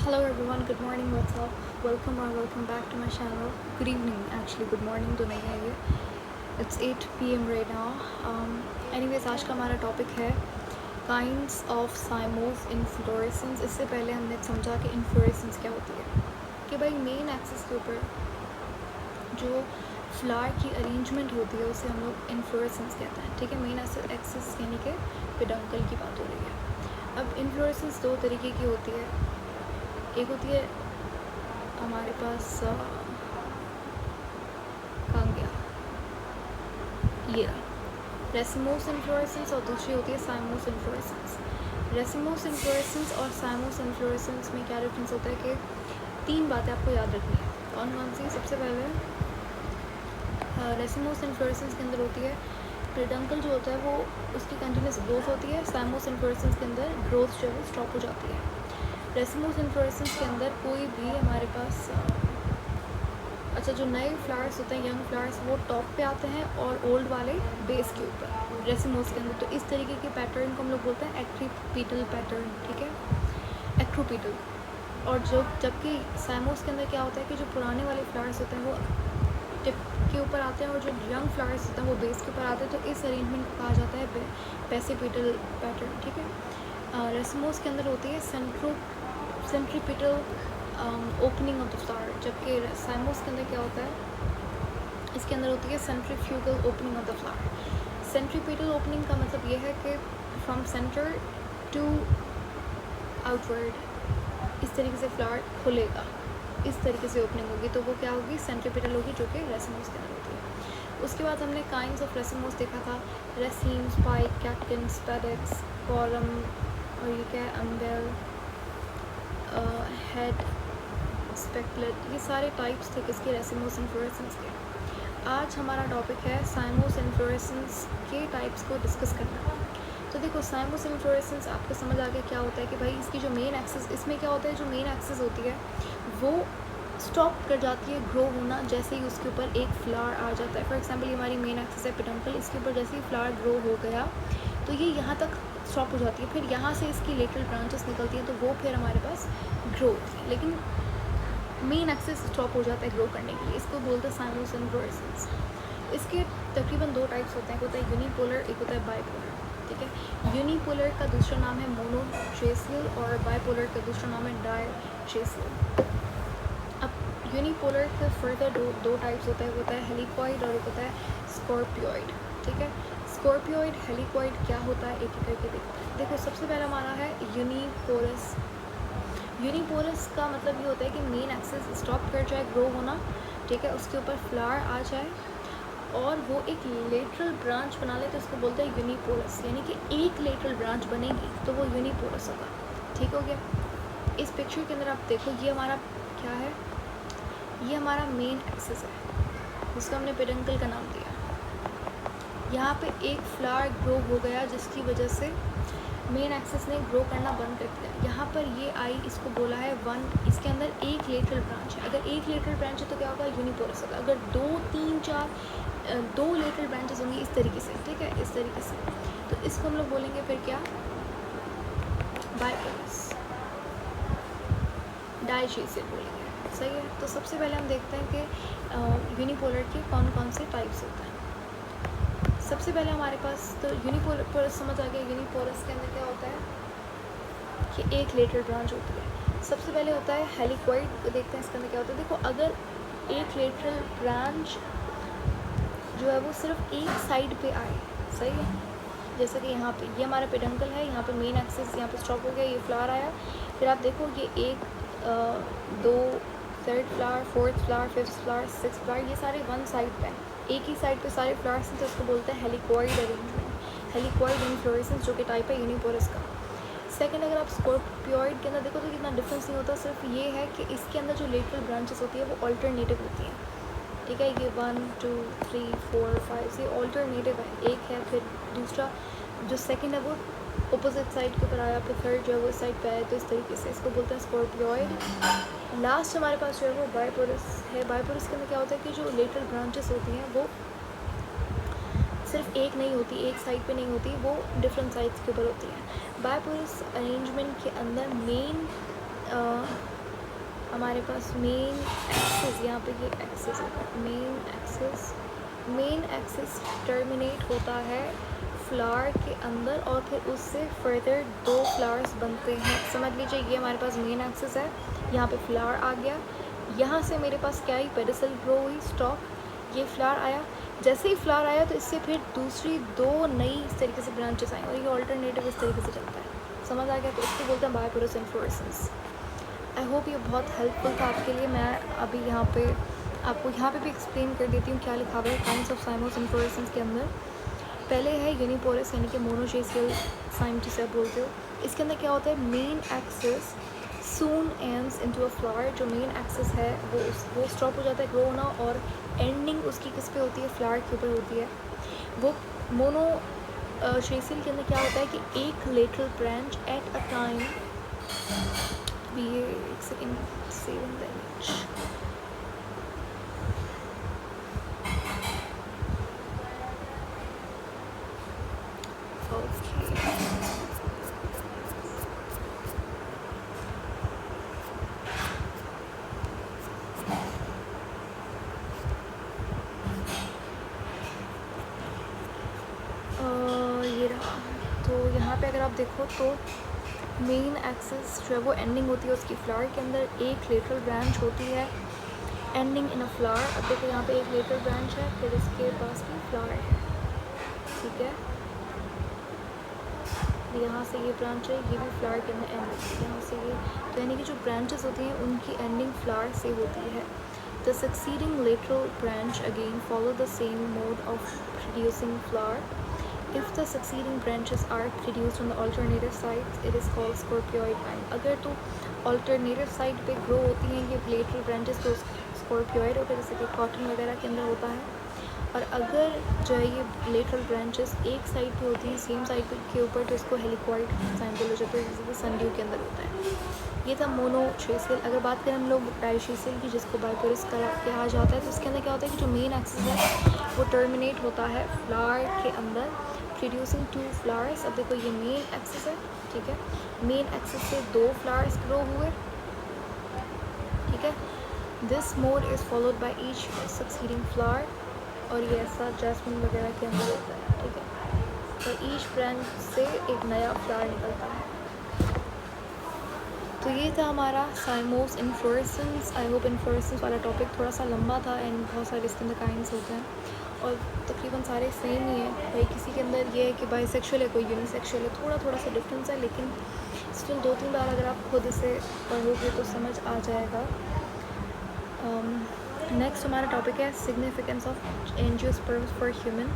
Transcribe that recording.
Hello everyone, good morning, what's up? Welcome back to my channel. Good evening, actually, good morning तो नहीं है ये. It's 8 p.m. right now. Anyways, आज का हमारा टॉपिक है काइंड्स ऑफ साइमोस इन्फ्लोरेसेंस. इससे पहले हमने समझा कि इन्फ्लोरेसेंस क्या होती है, कि भाई मेन एक्सिस के ऊपर जो फ्लावर की अरेंजमेंट होती है उसे हम लोग इन्फ्लोरेसेंस कहते हैं. ठीक है, मेन एक्सिस यानी कि पेडंकल की बात हो रही है. अब इन्फ्लोरेसेंस दो तरीके की होती है. एक होती है हमारे पास कहाँ गया ये रेसिमोस इन्फ्लोरेसेंस, और दूसरी होती है साइमोस इन्फ्लोरेसेंस. रेसिमोस इन्फ्लोरेसेंस और साइमोस इन्फ्लोरेसेंस में क्या डिफरेंस होता है कि तीन बातें आपको याद रखनी है. कौन कौन सी? सबसे पहले रेसिमोस इन्फ्लोरेसेंस के अंदर होती है पेडंकल जो होता है वो उसकी कंटिन्यूस ग्रोथ होती है. साइमोस इन्फ्लोरेसेंस के अंदर ग्रोथ जो है वो स्टॉप हो जाती है. रेसिमोस इन्फ्लोरेसेंस के अंदर कोई भी हमारे पास जो नए फ्लावर्स होते हैं, यंग फ्लावर्स, वो टॉप पे आते हैं और ओल्ड वाले बेस के ऊपर रेसिमोस के अंदर. तो इस तरीके के पैटर्न को हम लोग बोलते हैं एक्ट्रीपीटल पैटर्न. ठीक है, एक्ट्रोपीटल. और जबकि साइमोस के अंदर क्या होता है कि जो पुराने वाले फ्लावर्स होते हैं वो टिप के ऊपर आते हैं और जो यंग फ्लावर्स होते हैं वो बेस के ऊपर आते हैं. तो इस अरेंजमेंट को कहा जाता है पेसिपिटल पैटर्न. ठीक है, रेसिमोस के अंदर होती है centripetal opening of the flower, जबकि साइमोस के अंदर क्या होता है, इसके अंदर होती है centrifugal opening of the flower. Centripetal opening का मतलब ये है कि फ्रॉम सेंटर टू आउटवर्ड इस तरीके से फ्लावर खुलेगा, इस तरीके से ओपनिंग होगी, तो वो क्या होगी, सेंट्रीपिटल होगी, जो कि रेसिमोस के अंदर होती है. उसके बाद हमने काइंड्स ऑफ रेसिमोस देखा था. Raceme, spike, catkin, SpaDeX, column, और ये क्या है, अम्बेल, हेड, स्पेकलेट. ये सारे टाइप्स थे किसके, रेसिमोस इन्फ्लोरेसेंस के. आज हमारा टॉपिक है साइमोस इन्फ्लोरेसेंस के टाइप्स को डिस्कस करना. तो देखो, साइमोस इन्फ्लोरेसेंस आपको समझ आ गया क्या होता है कि भाई इसकी जो मेन एक्सिस, इसमें क्या होता है, जो मेन एक्सिस होती है वो स्टॉप कर जाती है ग्रो होना जैसे ही उसके ऊपर एक फ्लावर आ जाता है. फॉर एग्जांपल ये हमारी मेन एक्सिस है पेडंकल, इसके ऊपर जैसे ही फ्लावर ग्रो हो गया तो ये यहाँ तक स्टॉप हो जाती है. फिर यहाँ से इसकी लेटरल ब्रांचेस निकलती हैं, तो वो फिर हमारे पास ग्रो होती है, लेकिन मेन एक्सिस स्टॉप हो जाता है ग्रो करने के लिए. इसको बोलते हैं साइमोस इन्फ्लोरेसेंस. इसके तकरीबन दो टाइप्स होते हैं. एक होता है यूनिपोलर, एक होता है बाइपोलर. ठीक है, यूनिपोलर का दूसरा नाम है मोनोट्रेसियल और बाइपोलर का दूसरा नाम है डायट्रेसियल. अब यूनिपोलर के फर्दर दो टाइप्स होता है. वो होता है हेलिकॉइड और एक होता है स्कॉर्पियोइड. ठीक है, स्कॉर्पियोइड, हेलिकॉइड क्या होता है, एक एक करके देखते हैं. देखो, सबसे पहला हमारा है यूनिपोलस. यूनिपोलस का मतलब ये होता है कि मेन एक्सिस स्टॉप कर जाए ग्रो होना. ठीक है, उसके ऊपर फ्लावर आ जाए और वो एक लेटरल ब्रांच बना ले, तो उसको बोलते हैं यूनिपोलस. यानी कि एक लेटरल ब्रांच बनेगी तो वो यूनिपोलस होगा. ठीक हो गया. इस पिक्चर के अंदर आप देखो, ये हमारा क्या है, ये हमारा मेन एक्सिस है जिसको हमने पेडंकल का नाम दिया. यहाँ पे एक फ्लावर ग्रो हो गया जिसकी वजह से मेन एक्सिस ने ग्रो करना बंद कर दिया. यहाँ पर ये आई, इसको बोला है 1. इसके अंदर एक लेटरल ब्रांच है. अगर एक लेटरल ब्रांच है तो क्या होगा, यूनिपोलस होगा. अगर 2, 3, 4 दो लेटरल ब्रांचेस होंगी इस तरीके से. ठीक है, इस तरीके से, तो इसको हम लोग बोलेंगे फिर क्या, बाइपोलस, डायचेसियल बोलेंगे. सही है. तो सबसे पहले हम देखते हैं कि यूनिपोलर के कौन कौन से टाइप्स होते हैं. सबसे पहले हमारे पास तो यूनिपोलर समझ आ गया. यूनिपोलस के अंदर क्या होता है कि एक लेटरल ब्रांच होती है. सबसे पहले होता है हेलिकॉइड. देखते हैं इसके अंदर क्या होता है. देखो, अगर एक लेटरल ब्रांच जो है वो सिर्फ एक साइड पे आए, सही है, जैसे कि यहाँ पे ये हमारा पेडंकल है, यहाँ पे मेन एक्सिस यहाँ पे स्टॉप हो गया, ये फ्लावर आया, फिर आप देखो ये 1, 2, third flower, fourth flower, fifth flower, six flower, ये सारे वन साइड पे हैं, एक ही साइड पे सारे फ्लावर्स हैं. तो इसको बोलते हैं हेलिकॉइड अरेंजमेंट, हेलिकॉइड इन्फ्लोरेसेंस, जो कि टाइप है यूनिपोलस का. सेकंड, अगर आप स्कॉर्पियोइड के अंदर देखो तो कितना डिफरेंस नहीं होता. सिर्फ ये है कि इसके अंदर जो लेटरल ब्रांचेस होती है वो ऑल्टरनेटिव होती हैं. ठीक है, ये 1, 2, 3, 4, 5 ये ऑल्टरनेटिव है. एक है, फिर दूसरा जो सेकंड है वो अपोजिट साइड के ऊपर आया, फिर थर्ड जो है वो इस साइड पे आया. तो इस तरीके से इसको बोलते हैं स्कॉर्पियोइड. लास्ट हमारे पास जो है वो बाइपोलस है. बाइपोलस के अंदर क्या होता है कि जो लेटरल ब्रांचेस होती हैं वो सिर्फ एक नहीं होती, एक साइड पे नहीं होती, वो डिफरेंट साइड्स के ऊपर होती हैं. बाइपोलस अरेंजमेंट के अंदर मेन हमारे पास मेन एक्सिस, यहाँ पे ये एक्सिस होगा, मेन एक्सिस टर्मिनेट होता है फ्लावर के अंदर और फिर उससे फर्दर 2 फ्लावर्स बनते हैं। समझ लीजिए ये हमारे पास मेन एक्सिस है, यहाँ पे फ्लावर आ गया, यहाँ से मेरे पास क्या आई, पेडिसल ग्रो हुई, स्टॉक, ये फ्लावर आया। जैसे ही फ्लावर आया तो इससे फिर दूसरी 2 नई इस तरीके से ब्रांचेस आई और ये ऑल्टरनेटिव इस तरीके से चलता है। समझ आ गया? तो इसको बोलते हैं बायपोरस इन्फ्लोरेसेंस। आई होप ये बहुत हेल्पफुल था आपके लिए। मैं अभी यहाँ पे आपको यहाँ पे भी एक्सप्लेन कर देती हूँ क्या लिखा हुआ है काइंड्स ऑफ साइमोस इन्फ्लोरेसेंस के अंदर। पहले है यूनिपोरस यानी कि मोनोशेसियल साइम जिसे आप बोलते हो। इसके अंदर क्या होता है, main axis soon ends into a flower. जो मेन एक्सिस है वो स्टॉप हो जाता है ग्रो होना और एंडिंग उसकी किस पे होती है, फ्लावर के ऊपर होती है। वो मोनो शेसियल के अंदर क्या होता है कि एक lateral branch at a time, ये एक सेकेंड सेविंग द इमेज, ये रहा। तो यहाँ पे अगर आप देखो तो मेन एक्सिस जो है वो एंडिंग होती है उसकी फ्लावर के अंदर, एक लेटरल ब्रांच होती है एंडिंग इन अ फ्लावर। अब देखो यहाँ पे एक लेटरल ब्रांच है, फिर इसके पास भी फ्लावर है, ठीक है। यहाँ से ये ब्रांच है, ये भी फ्लावर के अंदर एंड होती है, यहाँ से ये, तो यानी कि जो ब्रांचेस होती हैं उनकी एंडिंग फ्लावर से होती है। The succeeding lateral branch again follow the same mode of producing flower. If the succeeding branches are produced on the alternative sides, it is called scorpioid kind. अगर तो alternative side पे grow होती हैं ये lateral branches तो scorpioid होता है, जैसे कि cotton वगैरह के अंदर होता है। और अगर जो है ये lateral branches एक साइड पे होती हैं सेम साइड के ऊपर तो इसको helicoid sign बोला जाता है, जैसे कि sundew के अंदर होता है। ये था मोनोशेसियल। अगर बात करें हम लोग डाइशेसियल की, जिसको बाइपोरस कहा जाता है, तो इसके अंदर क्या होता है कि जो मेन एक्सिस है वो टर्मिनेट होता है फ्लावर के अंदर प्रोड्यूसिंग 2 फ्लावर्स। अब देखो ये मेन एक्सिस है, ठीक है, मेन एक्सिस से 2 फ्लावर्स ग्रो हुए, ठीक है। This mode is followed by each succeeding flower, और ये ऐसा जैस्मिन वगैरह के अंदर होता है, ठीक है। और ईच ब्रांच से एक नया फ्लावर निकलता है। तो ये था हमारा साइमोस इन्फ्लोरेसेंस। आई होप इन्फ्लोरेसेंस वाला टॉपिक थोड़ा सा लंबा था एंड बहुत सारे इसके अंदर काइंड्स होते हैं और तकरीबन सारे सेम ही है। भाई किसी के अंदर ये है कि बाइसेक्सुअल है, कोई यूनिसेक्सुअल है, थोड़ा सा डिफरेंस है, लेकिन स्टिल 2-3 बार अगर आप खुद इसे पढ़ोगे तो समझ आ जाएगा। नेक्स्ट हमारा टॉपिक है significance of angiosperms for human.